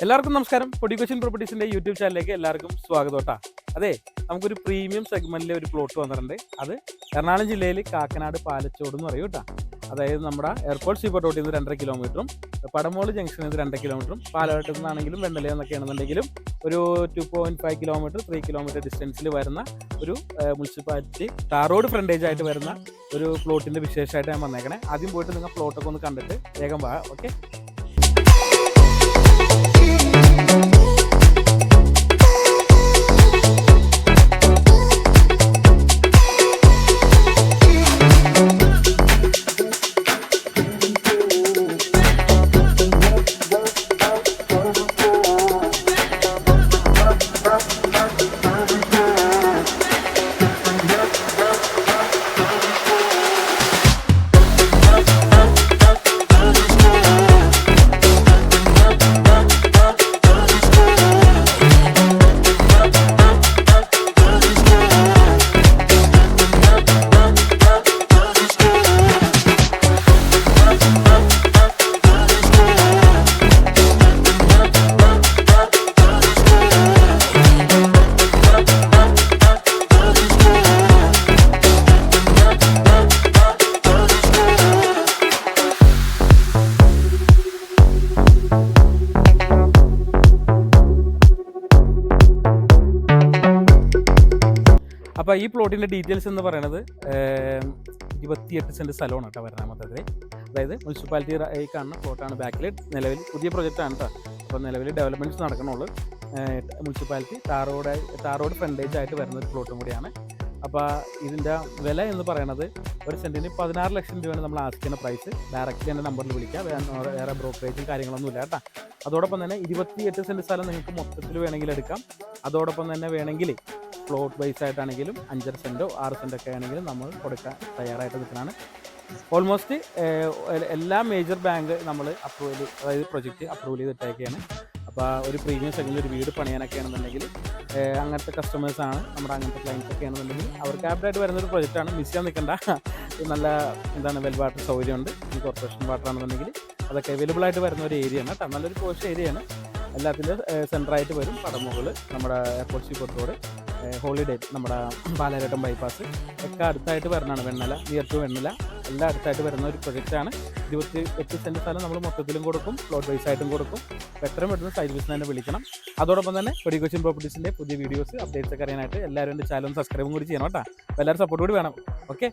എല്ലാവർക്കും നമസ്കാരം. പൊടി കൊച്ചിൻ പ്രോപ്പർട്ടീസിൻ്റെ യൂട്യൂബ് ചാനലിലേക്ക് എല്ലാവർക്കും സ്വാഗതം കേട്ടോ. അതെ, നമുക്കൊരു പ്രീമിയം സെഗ്മെൻറ്റിലെ ഒരു പ്ലോട്ട് വന്നിട്ടുണ്ട്. അത് എറണാകുളം ജില്ലയിൽ കാക്കനാട് പാലച്ചോട് എന്ന് പറയും കേട്ടോ. അതായത് നമ്മുടെ എയർപോർട്ട് സീപോർട്ട് റോട്ടിൽ നിന്ന് 2.5 കിലോമീറ്ററും പടമോള് ജംഗ്ഷനിൽ നിന്ന് 2 കിലോമീറ്ററും പാലഘട്ടത്തിൽ നിന്നാണെങ്കിലും വെണ്ടലയിൽ നിന്നൊക്കെ ആണെന്നുണ്ടെങ്കിലും ഒരു 2.5 കിലോമീറ്റർ 3 കിലോമീറ്റർ ഡിസ്റ്റൻസിൽ വരുന്ന ഒരു മുനിസിപ്പാലിറ്റി ടാർ റോഡ് ഫ്രണ്ടേജ് ആയിട്ട് വരുന്ന ഒരു പ്ലോട്ടിൻ്റെ വിശേഷമായിട്ട് ഞാൻ വന്നേക്കണേ. ആദ്യം പോയിട്ട് നിങ്ങൾ പ്ലോട്ടൊക്കെ ഒന്ന് കണ്ടിട്ട് വേഗം വാ. ഓക്കെ. അപ്പോൾ ഈ പ്ലോട്ടിൻ്റെ ഡീറ്റെയിൽസ് എന്ന് പറയുന്നത് 28 സെൻറ്റ് സ്ഥലമാണ് കേട്ടോ വരുന്നത് മൊത്തത്തിൽ. അതായത് മുനിസിപ്പാലിറ്റി ഈ കാണുന്ന പ്ലോട്ടാണ്. ബാക്കിൽ നിലവിൽ പുതിയ പ്രൊജക്റ്റാണ് കേട്ടോ. അപ്പോൾ നിലവിൽ ഡെവലപ്മെൻറ്റ്സ് നടക്കണുള്ളൂ. മുനിസിപ്പാലിറ്റി ടാർ റോഡ് ഫ്രണ്ടേജ് ആയിട്ട് വരുന്ന ഒരു പ്ലോട്ടും കൂടിയാണ്. അപ്പോൾ ഇതിൻ്റെ വില എന്ന് പറയുന്നത് ഒരു സെൻറ്റിന് 16 ലക്ഷം രൂപയാണ് നമ്മൾ ആസ്കിക്കുന്ന പ്രൈസ്. ഡയറക്റ്റ്ലി എൻ്റെ നമ്പറിൽ വിളിക്കാം. വേറെ ബ്രോക്കറേജും കാര്യങ്ങളൊന്നും ഇല്ല കേട്ടോ. അതോടൊപ്പം തന്നെ 28 സെൻറ്റ് സ്ഥലം നിങ്ങൾക്ക് മൊത്തത്തിൽ വേണമെങ്കിൽ എടുക്കാം. അതോടൊപ്പം തന്നെ വേണമെങ്കിൽ പ്ലോട്ട് വൈസ് ആയിട്ടാണെങ്കിലും 5.5 സെൻറ്റോ 6 സെൻറ്റോ ഒക്കെ ആണെങ്കിലും നമ്മൾ കൊടുക്കാൻ തയ്യാറായിട്ട് നിൽക്കുന്നതാണ്. ഓൾമോസ്റ്റ് എല്ലാ മേജർ ബാങ്ക് നമ്മൾ അപ്രൂവൽ, അതായത് പ്രൊജക്റ്റ് അപ്രൂവൽ ചെയ്തിട്ടൊക്കെയാണ്. അപ്പോൾ ഒരു പ്രീമിയം സെഗ്മെൻറ്റിൽ ഒരു വീട് പണിയാനൊക്കെ ആണെന്നുണ്ടെങ്കിൽ അങ്ങനത്തെ കസ്റ്റമേഴ്സാണ് നമ്മുടെ, അങ്ങനത്തെ ക്ലയൻസ് ഒക്കെ ആണെന്നുണ്ടെങ്കിൽ അവർക്ക് ആപ്റ്റായിട്ട് വരുന്നൊരു പ്രൊജക്റ്റാണ്. മിസ് ചെയ്യാൻ നിൽക്കേണ്ട. നല്ല വെൽ വാട്ടർ സൗകര്യമുണ്ട്. ഈ കോർപ്പറേഷൻ വാട്ടർ ആണെന്നുണ്ടെങ്കിൽ അതൊക്കെ അവൈലബിൾ ആയിട്ട് വരുന്ന ഒരു ഏരിയയാണ് കേട്ടോ. നല്ലൊരു പോസ്റ്റ് ഏരിയയാണ്. എല്ലാത്തിൻ്റെ സെൻറ്ററായിട്ട് വരും. പടമുകൾ, നമ്മുടെ എയർപോർട്ട് സീപോർട്ട് റോഡ്, ഹോളിഡേ, നമ്മുടെ പാലാരട്ടം ബൈപ്പാസ് ഒക്കെ അടുത്തായിട്ട് വരുന്നതാണ്. വെണ്ണല, നിയർ ടു വെണ്ണല എല്ലാം അടുത്തായിട്ട് വരുന്ന ഒരു പ്രൊജക്റ്റാണ്. 28 സെൻറ്റ് സ്ഥലം നമ്മൾ മൊത്തത്തിലും കൊടുക്കും, പ്ലോട്ട് വൈസ് ആയിട്ടും കൊടുക്കും. എത്രയും പെട്ടെന്ന് സൈറ്റ് ബിസിനസ് തന്നെ വിളിക്കണം. അതോടൊപ്പം തന്നെ പൊടി കൊച്ചിൻ പ്രോപ്പർട്ടീസിൻ്റെ പുതിയ വീഡിയോസ് അപ്ഡേറ്റ്സ് ഒക്കെ അറിയാനായിട്ട് എല്ലാവരും എൻ്റെ ചാനൽ സബ്സ്ക്രൈബും കൂടി ചെയ്യണം കേട്ടോ. എല്ലാവരും സപ്പോർട്ട് കൂടി വേണം. ഓക്കെ.